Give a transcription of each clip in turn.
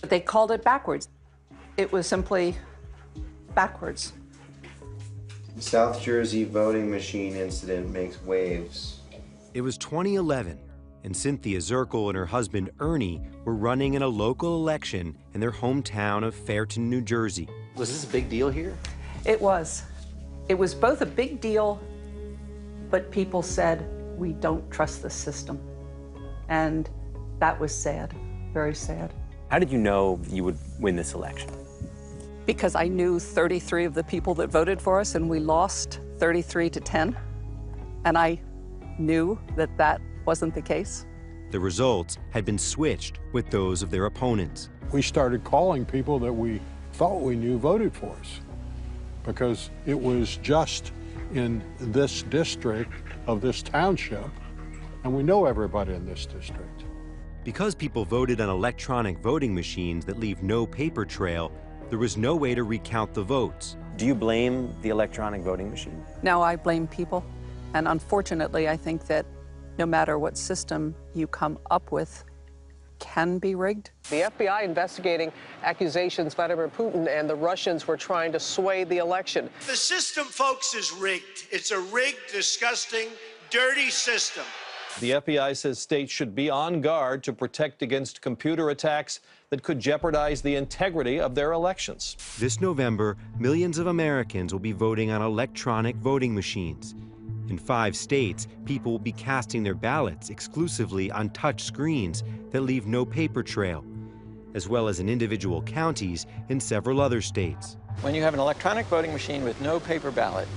They called it backwards. It was simply backwards. The South Jersey voting machine incident makes waves. It was 2011, and Cynthia Zirkle and her husband Ernie were running in a local election in their hometown of Fairton, New Jersey. Was this a big deal here? It was. It was both a big deal, but people said, we don't trust the system. And that was sad, very sad. How did you know you would win this election? Because I knew 33 of the people that voted for us, and we lost 33-10. And I knew that that wasn't the case. The results had been switched with those of their opponents. We started calling people that we thought we knew voted for us because it was just in this district of this township, and we know everybody in this district. Because people voted on electronic voting machines that leave no paper trail, there was no way to recount the votes. Do you blame the electronic voting machine? Now I blame people. And unfortunately, I think that no matter what system you come up with can be rigged. The FBI investigating accusations Vladimir Putin and the Russians were trying to sway the election. The system, folks, is rigged. It's a rigged, disgusting, dirty system. The FBI says states should be on guard to protect against computer attacks that could jeopardize the integrity of their elections. This November, millions of Americans will be voting on electronic voting machines. In 5 states, people will be casting their ballots exclusively on touch screens that leave no paper trail, as well as in individual counties in several other states. When you have an electronic voting machine with no paper ballot,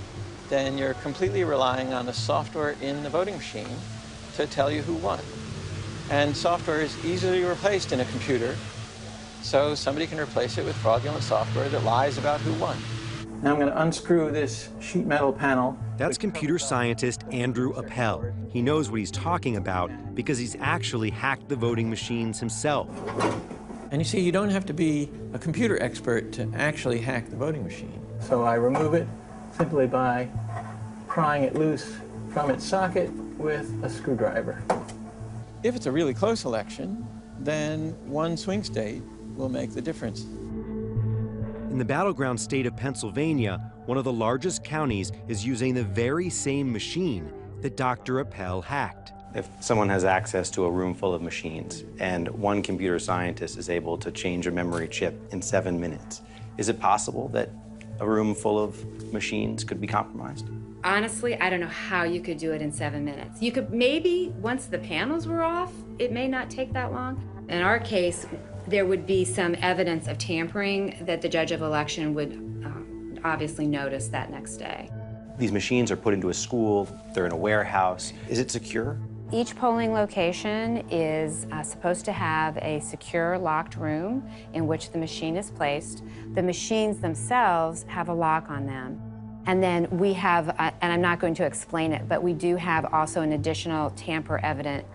then you're completely relying on the software in the voting machine to tell you who won. And software is easily replaced in a computer, so somebody can replace it with fraudulent software that lies about who won. Now I'm going to unscrew this sheet metal panel. That's computer scientist Andrew Appel. He knows what he's talking about because he's actually hacked the voting machines himself. And you see, you don't have to be a computer expert to actually hack the voting machine. So I remove it simply by prying it loose from its socket with a screwdriver. If it's a really close election, then one swing state will make the difference. In the battleground state of Pennsylvania, one of the largest counties is using the very same machine that Dr. Appel hacked. If someone has access to a room full of machines and one computer scientist is able to change a memory chip in 7 minutes, is it possible that a room full of machines could be compromised? Honestly, I don't know how you could do it in 7 minutes. You could maybe, once the panels were off, it may not take that long. In our case, there would be some evidence of tampering that the judge of election would obviously notice that next day. These machines are put into a school, they're in a warehouse. Is it secure? Each polling location is supposed to have a secure locked room in which the machine is placed. The machines themselves have a lock on them. And then we have, and I'm not going to explain it, but we do have also an additional tamper-evident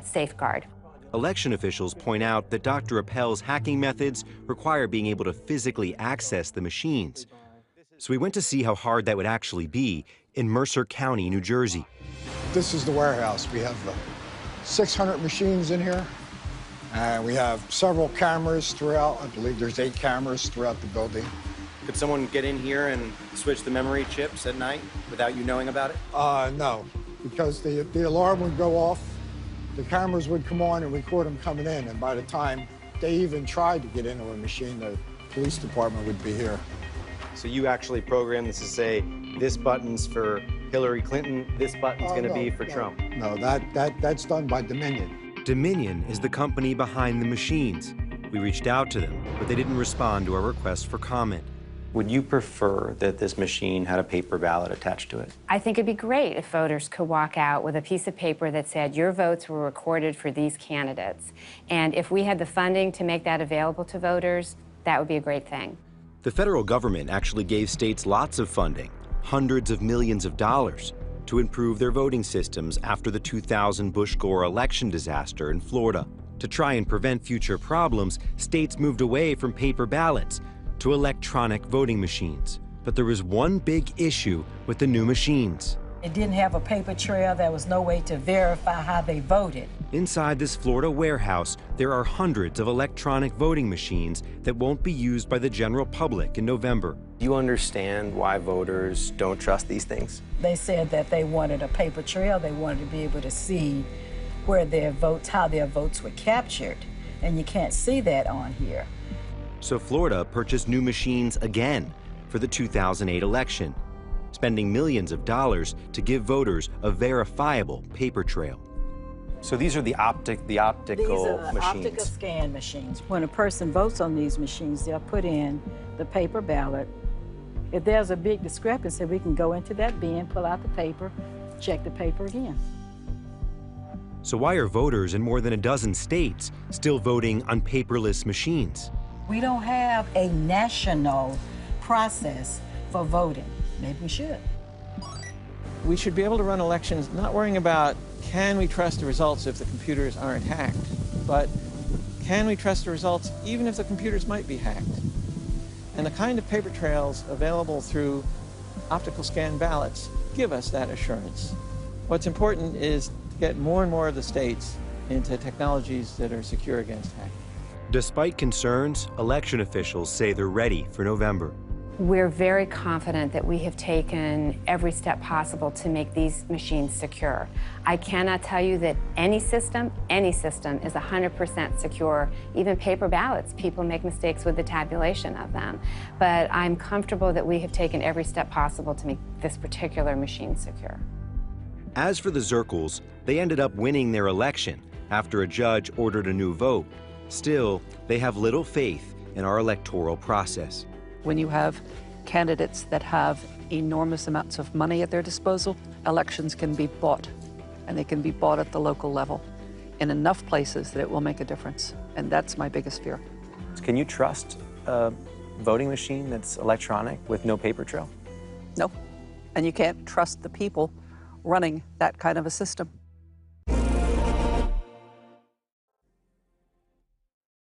safeguard. Election officials point out that Dr. Appel's hacking methods require being able to physically access the machines. So we went to see how hard that would actually be in Mercer County, New Jersey. This is the warehouse. We have 600 machines in here. We have several cameras throughout. I believe there's 8 cameras throughout the building. Could someone get in here and switch the memory chips at night without you knowing about it? No, because the alarm would go off, the cameras would come on and record them coming in, and by the time they even tried to get into a machine, the police department would be here. So you actually programmed this to say, this button's for Hillary Clinton, this button's gonna be for Trump? No, that's done by Dominion. Dominion is the company behind the machines. We reached out to them, but they didn't respond to our request for comment. Would you prefer that this machine had a paper ballot attached to it? I think it'd be great if voters could walk out with a piece of paper that said your votes were recorded for these candidates. And if we had the funding to make that available to voters, that would be a great thing. The federal government actually gave states lots of funding, hundreds of millions of dollars, to improve their voting systems after the 2000 Bush-Gore election disaster in Florida. To try and prevent future problems, states moved away from paper ballots to electronic voting machines. But there was one big issue with the new machines. It didn't have a paper trail. There was no way to verify how they voted. Inside this Florida warehouse, there are hundreds of electronic voting machines that won't be used by the general public in November. Do you understand why voters don't trust these things? They said that they wanted a paper trail. They wanted to be able to see where their votes, how their votes were captured. And you can't see that on here. So Florida purchased new machines again for the 2008 election, spending millions of dollars to give voters a verifiable paper trail. So these are the optical These are machines. optical scan machines. When a person votes on these machines, they'll put in the paper ballot. If there's a big discrepancy, we can go into that bin, pull out the paper, check the paper again. So why are voters in more than a dozen states still voting on paperless machines? We don't have a national process for voting. Maybe we should. We should be able to run elections not worrying about can we trust the results if the computers aren't hacked, but can we trust the results even if the computers might be hacked? And the kind of paper trails available through optical scan ballots give us that assurance. What's important is to get more and more of the states into technologies that are secure against hacking. Despite concerns, election officials say they're ready for November. We're very confident that we have taken every step possible to make these machines secure. I cannot tell you that any system is 100% secure. Even paper ballots, people make mistakes with the tabulation of them. But I'm comfortable that we have taken every step possible to make this particular machine secure. As for the Zirkles, they ended up winning their election after a judge ordered a new vote. Still, they have little faith in our electoral process. When you have candidates that have enormous amounts of money at their disposal, elections can be bought, and they can be bought at the local level in enough places that it will make a difference. And that's my biggest fear. Can you trust a voting machine that's electronic with no paper trail? No. And you can't trust the people running that kind of a system.